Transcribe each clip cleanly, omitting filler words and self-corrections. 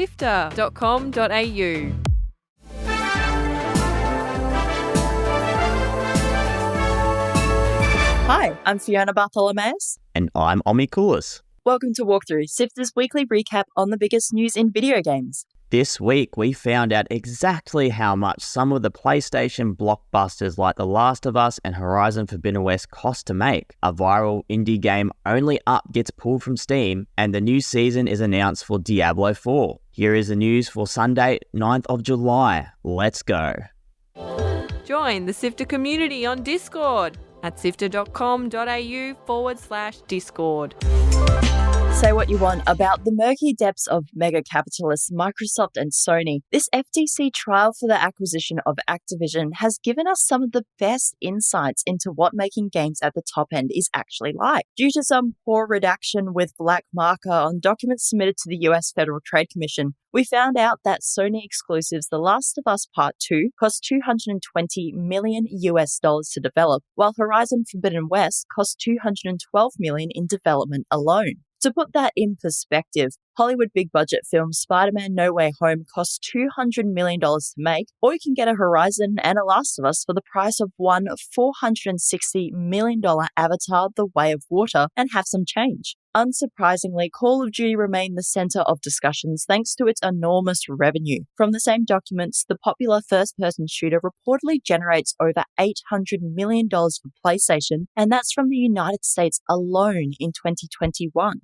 sifter.com.au. Hi, I'm Fiona Bartholomeus. And I'm Omi Koulis. Welcome to Walkthrough, Sifter's weekly recap on the biggest news in video games. This week, we found out exactly how much some of the PlayStation blockbusters like The Last of Us and Horizon Forbidden West cost to make. A viral indie game Only Up gets pulled from Steam, and the new season is announced for Diablo 4. Here is the news for Sunday, 9th of July. Let's go. Join the Sifter community on Discord at sifter.com.au/Discord. Say what you want about the murky depths of mega capitalists Microsoft and Sony. This FTC trial for the acquisition of Activision has given us some of the best insights into what making games at the top end is actually like. Due to some poor redaction with black marker on documents submitted to the US Federal Trade Commission, we found out that Sony exclusives The Last of Us Part 2 cost $220 million to develop, while Horizon Forbidden West cost $212 million in development alone. To put that in perspective, Hollywood big-budget film Spider-Man No Way Home costs $200 million to make, or you can get a Horizon and a Last of Us for the price of one $460 million Avatar The Way of Water and have some change. Unsurprisingly, Call of Duty remained the center of discussions thanks to its enormous revenue. From the same documents, the popular first-person shooter reportedly generates over $800 million for PlayStation, and that's from the United States alone in 2021.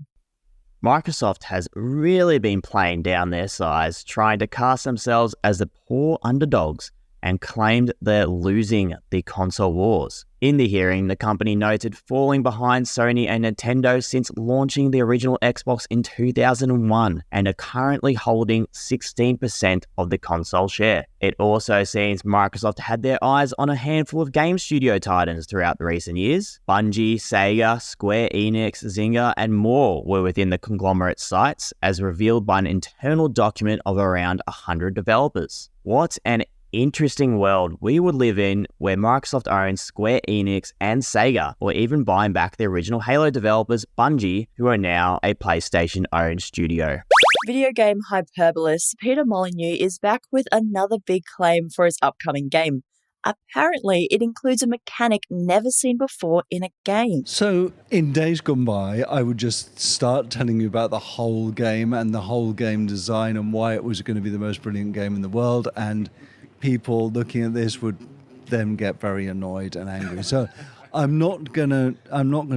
Microsoft has really been playing down their size, trying to cast themselves as the poor underdogs, and claimed they're losing the console wars. In the hearing, the company noted falling behind Sony and Nintendo since launching the original Xbox in 2001 and are currently holding 16% of the console share. It also seems Microsoft had their eyes on a handful of game studio titans throughout the recent years. Bungie, Sega, Square Enix, Zynga, and more were within the conglomerate's sights, as revealed by an internal document of around 100 developers. What an interesting world we would live in where Microsoft owns Square Enix and Sega, or even buying back the original Halo developers Bungie, who are now a PlayStation-owned studio. Video game hyperbolist Peter Molyneux is back with another big claim for his upcoming game. Apparently, it includes a mechanic never seen before in a game. So, in days gone by, I would just start telling you about the whole game and the whole game design and why it was going to be the most brilliant game in the world, and people looking at this would then get very annoyed and angry. So I'm not gonna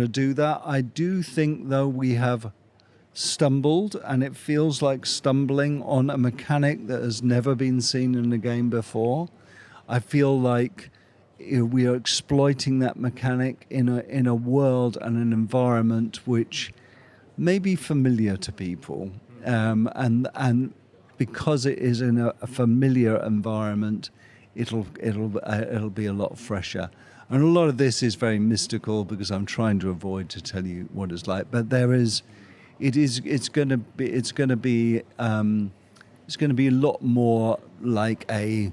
do that. I do think, though, we have stumbled, and it feels like stumbling on a mechanic that has never been seen in a game before. I feel like we are exploiting that mechanic in a world and an environment which may be familiar to people, and because it is in a familiar environment, it'll be a lot fresher. And a lot of this is very mystical because I'm trying to avoid to tell you what it's like. But it's going to be a lot more like a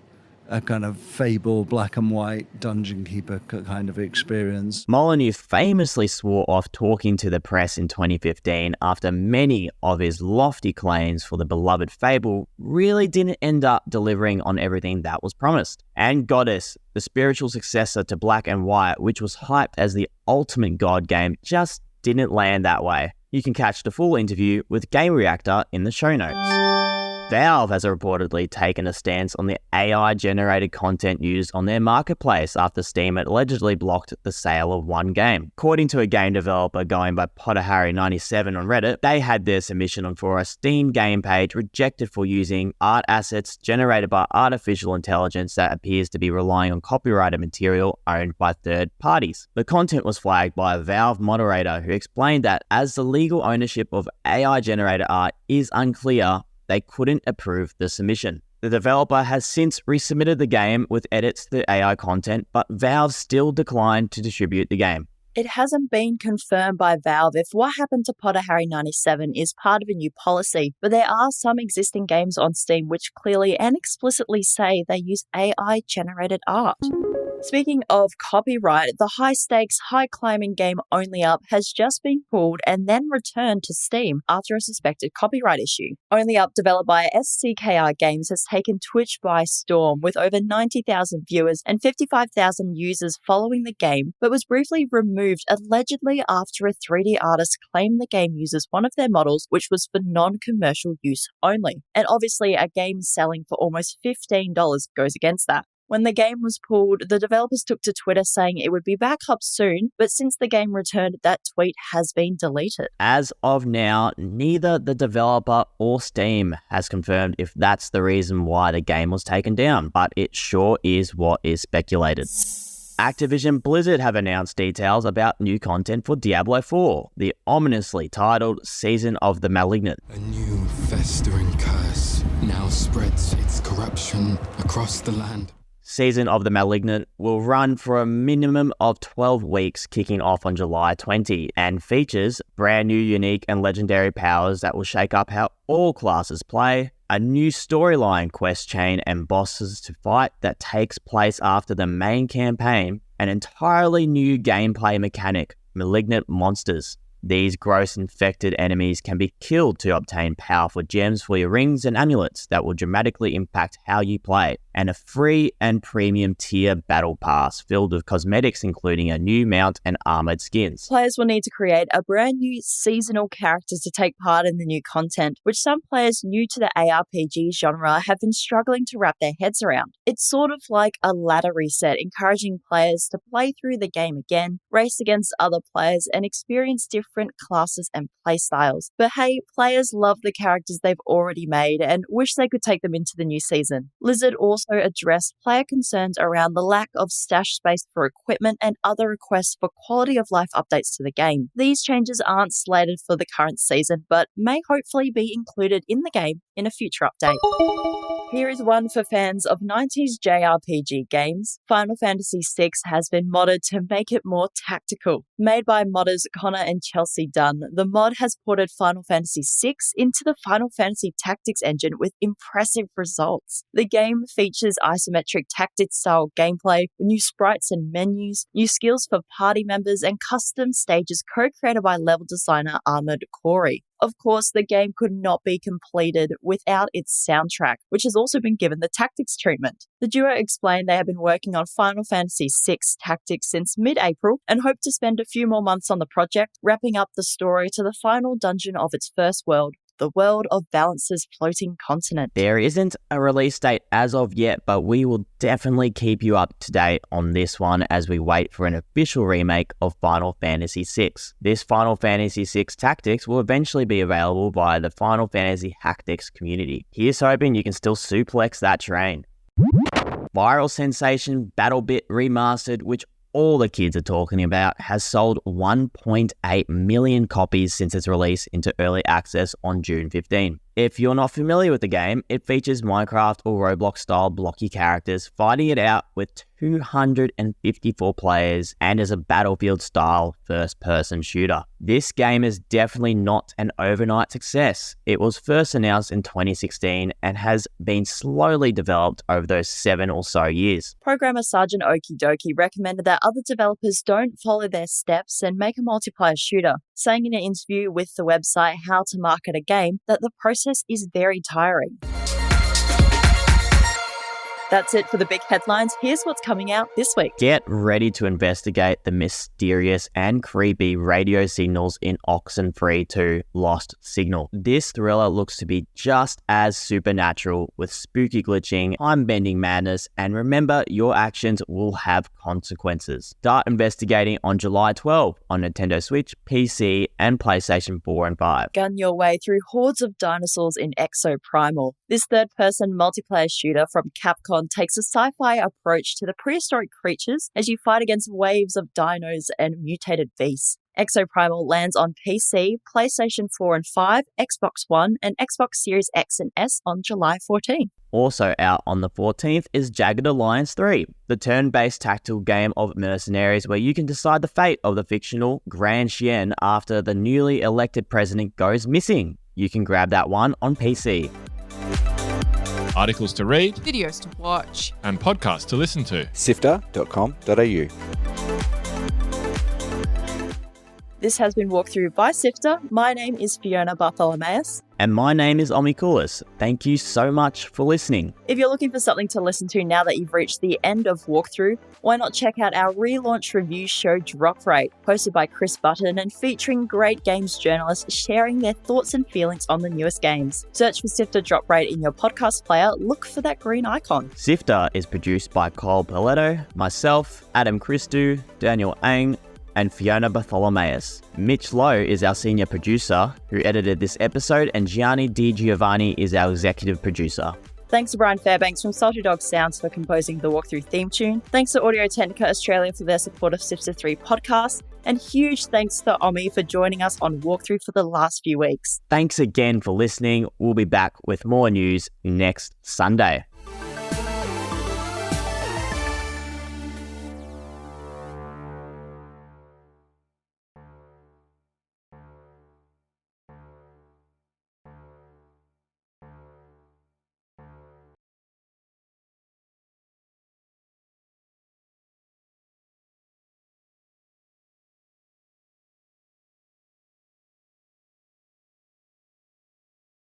kind of Fable, black and white dungeon keeper kind of experience. Molyneux famously swore off talking to the press in 2015 after many of his lofty claims for the beloved Fable really didn't end up delivering on everything that was promised. And Goddess, the spiritual successor to Black and White, which was hyped as the ultimate god game, just didn't land that way. You can catch the full interview with Game Reactor in the show notes. Valve has reportedly taken a stance on the AI-generated content used on their marketplace after Steam had allegedly blocked the sale of one game. According to a game developer going by PotterHarry97 on Reddit, they had their submission for a Steam game page rejected for using art assets generated by artificial intelligence that appears to be relying on copyrighted material owned by third parties. The content was flagged by a Valve moderator who explained that as the legal ownership of AI-generated art is unclear, they couldn't approve the submission. The developer has since resubmitted the game with edits to the AI content, but Valve still declined to distribute the game. It hasn't been confirmed by Valve if what happened to PotterHarry97 is part of a new policy, but there are some existing games on Steam which clearly and explicitly say they use AI-generated art. Speaking of copyright, the high-stakes, high-climbing game Only Up has just been pulled and then returned to Steam after a suspected copyright issue. Only Up, developed by SCKR Games, has taken Twitch by storm, with over 90,000 viewers and 55,000 users following the game, but was briefly removed allegedly after a 3D artist claimed the game uses one of their models, which was for non-commercial use only. And obviously, a game selling for almost $15 goes against that. When the game was pulled, the developers took to Twitter saying it would be back up soon, but since the game returned, that tweet has been deleted. As of now, neither the developer or Steam has confirmed if that's the reason why the game was taken down, but it sure is what is speculated. Activision Blizzard have announced details about new content for Diablo 4, the ominously titled Season of the Malignant. A new festering curse now spreads its corruption across the land. Season of the Malignant will run for a minimum of 12 weeks, kicking off on July 20, and features brand new, unique, and legendary powers that will shake up how all classes play, a new storyline quest chain and bosses to fight that takes place after the main campaign, an entirely new gameplay mechanic, malignant monsters. These gross infected enemies can be killed to obtain powerful gems for your rings and amulets that will dramatically impact how you play, and a free and premium tier battle pass filled with cosmetics including a new mount and armored skins. Players will need to create a brand new seasonal character to take part in the new content, which some players new to the ARPG genre have been struggling to wrap their heads around. It's sort of like a ladder reset, encouraging players to play through the game again, race against other players, and experience different classes and playstyles. But hey, players love the characters they've already made and wish they could take them into the new season. Blizzard also addressed player concerns around the lack of stash space for equipment and other requests for quality of life updates to the game. These changes aren't slated for the current season, but may hopefully be included in the game in a future update. Here is one for fans of 90s JRPG games. Final Fantasy VI has been modded to make it more tactical. Made by modders Connor and Chelsea Dunn, the mod has ported Final Fantasy VI into the Final Fantasy Tactics engine with impressive results. The game features isometric tactics-style gameplay with new sprites and menus, new skills for party members, and custom stages co-created by level designer Ahmed Corey. Of course, the game could not be completed without its soundtrack, which has also been given the Tactics treatment. The duo explained they have been working on Final Fantasy VI Tactics since mid-April and hope to spend a few more months on the project, wrapping up the story to the final dungeon of its first world, the world of Balance's floating continent. There isn't a release date as of yet, but we will definitely keep you up to date on this one as we wait for an official remake of Final Fantasy VI. This Final Fantasy VI Tactics will eventually be available via the Final Fantasy Tactics community. Here's hoping you can still suplex that train. Viral sensation BattleBit Remastered, which all the kids are talking about, has sold 1.8 million copies since its release into early access on June 15. If you're not familiar with the game, it features Minecraft or Roblox style blocky characters fighting it out with 254 players and is a Battlefield style first person shooter. This game is definitely not an overnight success. It was first announced in 2016 and has been slowly developed over those 7 or so years. Programmer Sergeant Okidoki recommended that other developers don't follow their steps and make a multiplayer shooter, saying in an interview with the website How to Market a Game that the process is very tiring. That's it for the big headlines. Here's what's coming out this week. Get ready to investigate the mysterious and creepy radio signals in OXENFREE 2 Lost Signal. This thriller looks to be just as supernatural with spooky glitching, time-bending madness, and remember, your actions will have consequences. Start investigating on July 12 on Nintendo Switch, PC, and PlayStation 4 and 5. Gun your way through hordes of dinosaurs in EXOPRIMAL. This third-person multiplayer shooter from Capcom takes a sci-fi approach to the prehistoric creatures as you fight against waves of dinos and mutated beasts. EXOPRIMAL lands on PC, PlayStation 4 and 5, Xbox One, and Xbox Series X and S on July 14. Also out on the 14th is Jagged Alliance 3, the turn-based tactical game of mercenaries where you can decide the fate of the fictional Grand Chien after the newly elected president goes missing. You can grab that one on PC. articles to read, Videos to watch. and podcasts to listen to. sifter.com.au. This has been Walkthrough by Sifter. My name is Fiona Bartholomeus. And my name is Omikulis. Thank you so much for listening. If you're looking for something to listen to now that you've reached the end of Walkthrough, why not check out our relaunch review show Drop Rate, hosted by Chris Button and featuring great games journalists sharing their thoughts and feelings on the newest games. Search for Sifter Drop Rate in your podcast player, look for that green icon. Sifter is produced by Kyle Paletto, myself, Adam Christou, Daniel Ang, and Fiona Bartholomeus. Mitch Lowe is our senior producer, who edited this episode, and Gianni Di Giovanni is our executive producer. Thanks to Brian Fairbanks from Salty Dog Sounds for composing the Walkthrough theme tune. Thanks to Audio Technica Australia for their support of Sifter 3 podcast. And huge thanks to Omi for joining us on Walkthrough for the last few weeks. Thanks again for listening. We'll be back with more news next Sunday.